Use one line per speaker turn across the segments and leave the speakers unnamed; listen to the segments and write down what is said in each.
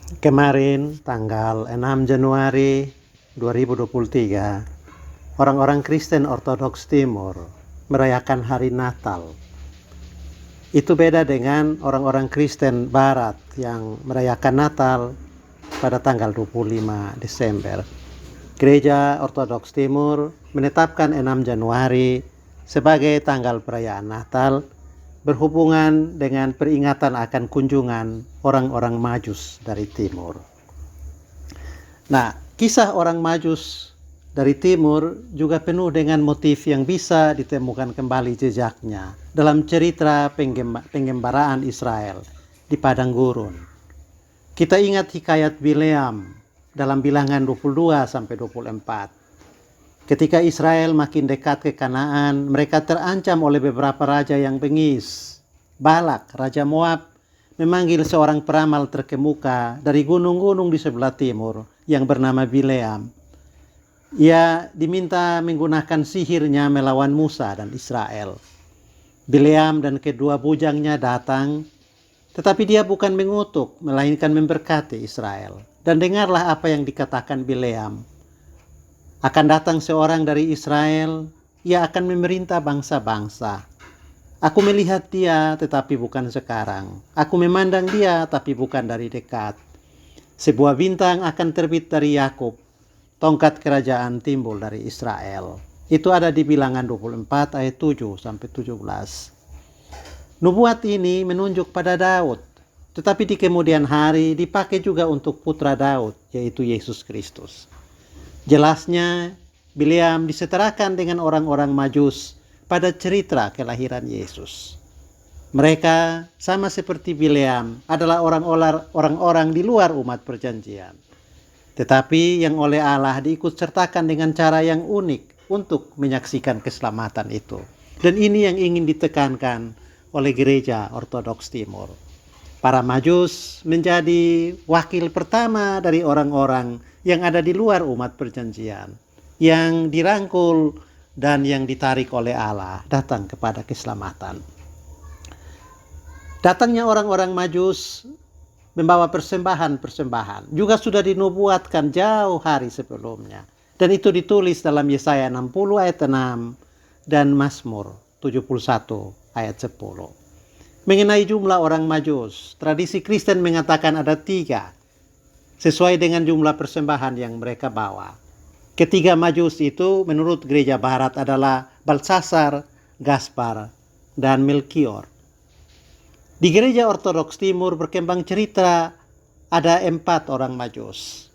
Kemarin tanggal 6 Januari 2023, orang-orang Kristen Ortodoks Timur merayakan hari Natal. Itu beda dengan orang-orang Kristen Barat yang merayakan Natal pada tanggal 25 Desember. Gereja Ortodoks Timur menetapkan 6 Januari sebagai tanggal perayaan Natal berhubungan dengan peringatan akan kunjungan orang-orang Majus dari Timur. Nah, kisah orang Majus dari Timur juga penuh dengan motif yang bisa ditemukan kembali jejaknya dalam cerita penggembaraan Israel di padang gurun. Kita ingat hikayat Bileam dalam Bilangan 22-24. Ketika Israel makin dekat ke Kanaan, mereka terancam oleh beberapa raja yang bengis. Balak, raja Moab, memanggil seorang peramal terkemuka dari gunung-gunung di sebelah timur yang bernama Bileam. Ia diminta menggunakan sihirnya melawan Musa dan Israel. Bileam dan kedua bujangnya datang, tetapi dia bukan mengutuk, melainkan memberkati Israel. Dan dengarlah apa yang dikatakan Bileam. Akan datang seorang dari Israel, ia akan memerintah bangsa-bangsa. Aku melihat dia, tetapi bukan sekarang. Aku memandang dia, tapi bukan dari dekat. Sebuah bintang akan terbit dari Yakub, tongkat kerajaan timbul dari Israel. Itu ada di Bilangan 24 ayat 7-17. Nubuat ini menunjuk pada Daud, tetapi di kemudian hari dipakai juga untuk putra Daud, yaitu Yesus Kristus. Jelasnya, Bileam disetarakan dengan orang-orang Majus pada cerita kelahiran Yesus. Mereka sama seperti Bileam adalah orang-orang di luar umat perjanjian. Tetapi yang oleh Allah diikutsertakan dengan cara yang unik untuk menyaksikan keselamatan itu. Dan ini yang ingin ditekankan oleh Gereja Ortodoks Timur. Para Majus menjadi wakil pertama dari orang-orang yang ada di luar umat perjanjian, yang dirangkul dan yang ditarik oleh Allah datang kepada keselamatan. Datangnya orang-orang Majus membawa persembahan-persembahan juga sudah dinubuatkan jauh hari sebelumnya, dan itu ditulis dalam Yesaya 60 ayat 6 dan Mazmur 71 ayat 10. Mengenai jumlah orang Majus, tradisi Kristen mengatakan ada 3, sesuai dengan jumlah persembahan yang mereka bawa. Ketiga Majus itu menurut gereja Barat adalah Balsasar, Gaspar, dan Melkior. Di gereja Ortodoks Timur berkembang cerita ada 4 orang Majus.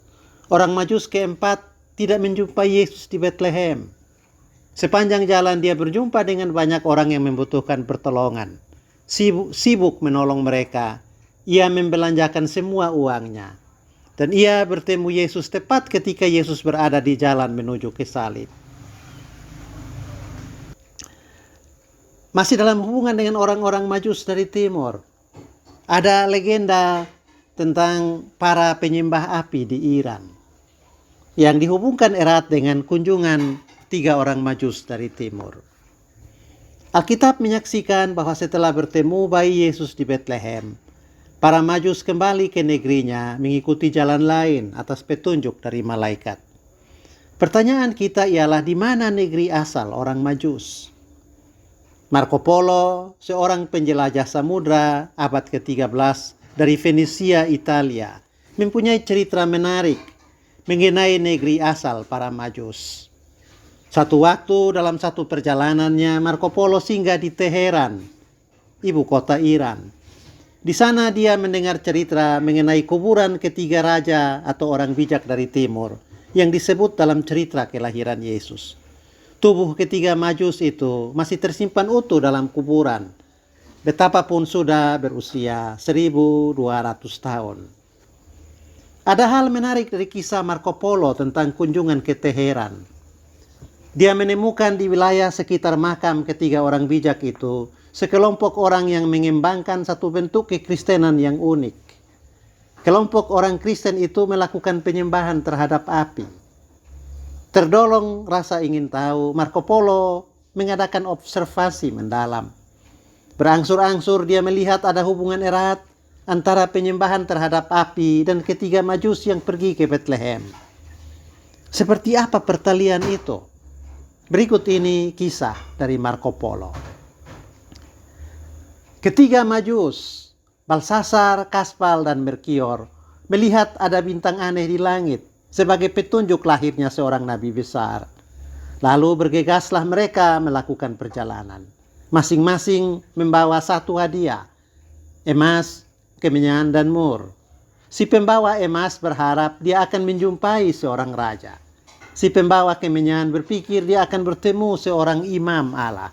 Orang Majus keempat tidak menjumpai Yesus di Bethlehem. Sepanjang jalan dia berjumpa dengan banyak orang yang membutuhkan pertolongan. Sibuk menolong mereka, ia membelanjakan semua uangnya. Dan ia bertemu Yesus tepat ketika Yesus berada di jalan menuju ke salib. Masih dalam hubungan dengan orang-orang Majus dari timur, ada legenda tentang para penyembah api di Iran yang dihubungkan erat dengan kunjungan 3 orang Majus dari timur. Alkitab menyaksikan bahwa setelah bertemu bayi Yesus di Bethlehem, para Majus kembali ke negerinya mengikuti jalan lain atas petunjuk dari malaikat. Pertanyaan kita ialah di mana negeri asal orang Majus? Marco Polo, seorang penjelajah samudra abad ke-13 dari Venesia, Italia, mempunyai cerita menarik mengenai negeri asal para Majus. Satu waktu dalam satu perjalanannya, Marco Polo singgah di Teheran, ibu kota Iran. Di sana dia mendengar cerita mengenai kuburan ketiga raja atau orang bijak dari timur yang disebut dalam cerita kelahiran Yesus. Tubuh ketiga Majus itu masih tersimpan utuh dalam kuburan, betapapun sudah berusia 1200 tahun. Ada hal menarik dari kisah Marco Polo tentang kunjungan ke Teheran. Dia menemukan di wilayah sekitar makam ketiga orang bijak itu sekelompok orang yang mengembangkan satu bentuk kekristenan yang unik. Kelompok orang Kristen itu melakukan penyembahan terhadap api. Terdolong rasa ingin tahu, Marco Polo mengadakan observasi mendalam. Berangsur-angsur dia melihat ada hubungan erat antara penyembahan terhadap api dan ketiga Majus yang pergi ke Bethlehem. Seperti apa pertalian itu? Berikut ini kisah dari Marco Polo. Ketiga Majus, Balsasar, Kaspal, dan Melkior, melihat ada bintang aneh di langit sebagai petunjuk lahirnya seorang nabi besar. Lalu bergegaslah mereka melakukan perjalanan. Masing-masing membawa satu hadiah, emas, kemenyan, dan mur. Si pembawa emas berharap dia akan menjumpai seorang raja. Si pembawa kemenyan berpikir dia akan bertemu seorang imam Allah.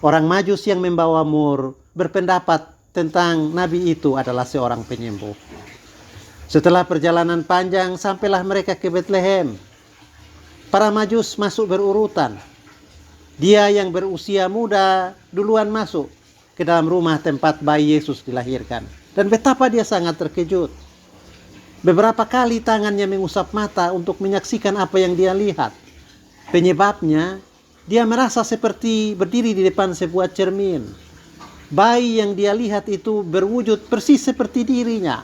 Orang Majus yang membawa mur berpendapat tentang nabi itu adalah seorang penyembuh. Setelah perjalanan panjang, sampailah mereka ke Bethlehem. Para Majus masuk berurutan. Dia yang berusia muda duluan masuk ke dalam rumah tempat bayi Yesus dilahirkan. Dan betapa dia sangat terkejut. Beberapa kali tangannya mengusap mata untuk menyaksikan apa yang dia lihat. Penyebabnya, dia merasa seperti berdiri di depan sebuah cermin. Bayi yang dia lihat itu berwujud persis seperti dirinya.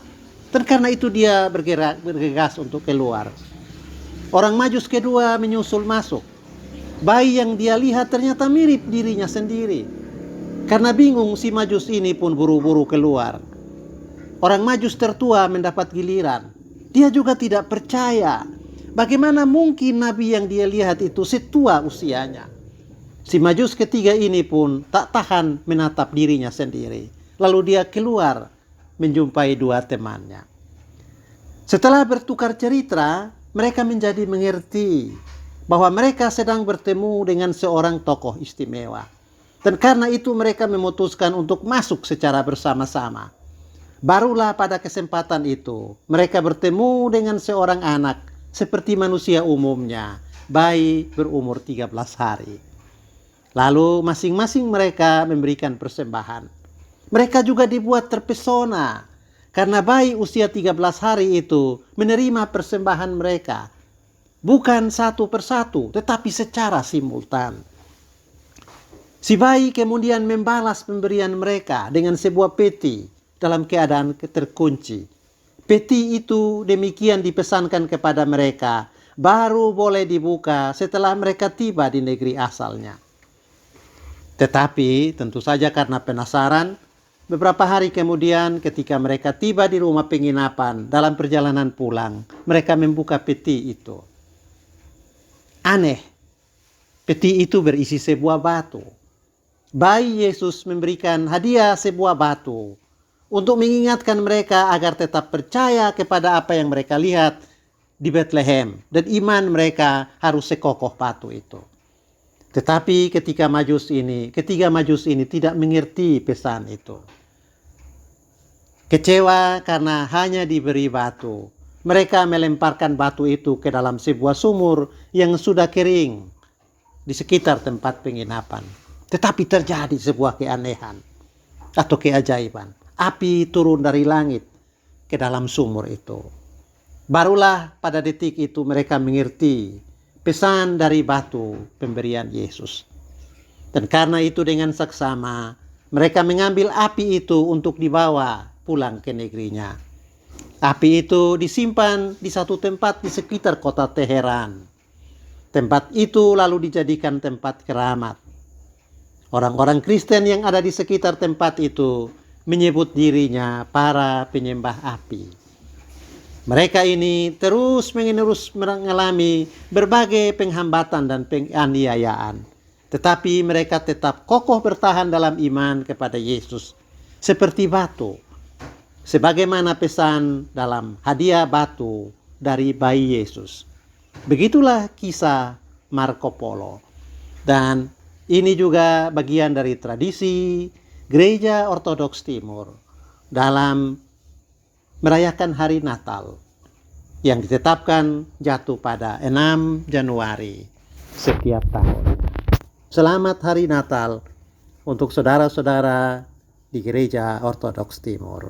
Dan karena itu dia bergegas untuk keluar. Orang Majus kedua menyusul masuk. Bayi yang dia lihat ternyata mirip dirinya sendiri. Karena bingung, si Majus ini pun buru-buru keluar. Orang Majus tertua mendapat giliran. Dia juga tidak percaya. Bagaimana mungkin nabi yang dia lihat itu setua usianya? Si Majus ketiga ini pun tak tahan menatap dirinya sendiri. Lalu dia keluar menjumpai dua temannya. Setelah bertukar cerita, mereka menjadi mengerti bahwa mereka sedang bertemu dengan seorang tokoh istimewa. Dan karena itu mereka memutuskan untuk masuk secara bersama-sama. Barulah pada kesempatan itu mereka bertemu dengan seorang anak seperti manusia umumnya, bayi berumur 13 hari. Lalu masing-masing mereka memberikan persembahan. Mereka juga dibuat terpesona karena bayi usia 13 hari itu menerima persembahan mereka. Bukan satu persatu, tetapi secara simultan. Si bayi kemudian membalas pemberian mereka dengan sebuah peti dalam keadaan terkunci. Peti itu demikian dipesankan kepada mereka, baru boleh dibuka setelah mereka tiba di negeri asalnya. Tetapi tentu saja karena penasaran, beberapa hari kemudian ketika mereka tiba di rumah penginapan dalam perjalanan pulang, mereka membuka peti itu. Aneh, peti itu berisi sebuah batu. Bayi Yesus memberikan hadiah sebuah batu untuk mengingatkan mereka agar tetap percaya kepada apa yang mereka lihat di Bethlehem. Dan iman mereka harus sekokoh batu itu. Tetapi ketiga Majus ini tidak mengerti pesan itu. Kecewa karena hanya diberi batu. Mereka melemparkan batu itu ke dalam sebuah sumur yang sudah kering di sekitar tempat penginapan. Tetapi terjadi sebuah keanehan atau keajaiban. Api turun dari langit ke dalam sumur itu. Barulah pada detik itu mereka mengerti pesan dari batu pemberian Yesus. Dan karena itu dengan saksama mereka mengambil api itu untuk dibawa pulang ke negerinya. Api itu disimpan di satu tempat di sekitar kota Teheran. Tempat itu lalu dijadikan tempat keramat. Orang-orang Kristen yang ada di sekitar tempat itu menyebut dirinya para penyembah api. Mereka ini terus-menerus mengalami berbagai penghambatan dan penganiayaan. Tetapi mereka tetap kokoh bertahan dalam iman kepada Yesus. Seperti batu. Sebagaimana pesan dalam hadiah batu dari bayi Yesus. Begitulah kisah Marco Polo. Dan ini juga bagian dari tradisi Gereja Ortodoks Timur dalam merayakan hari Natal yang ditetapkan jatuh pada 6 Januari setiap tahun. Selamat Hari Natal untuk saudara-saudara di Gereja Ortodoks Timur.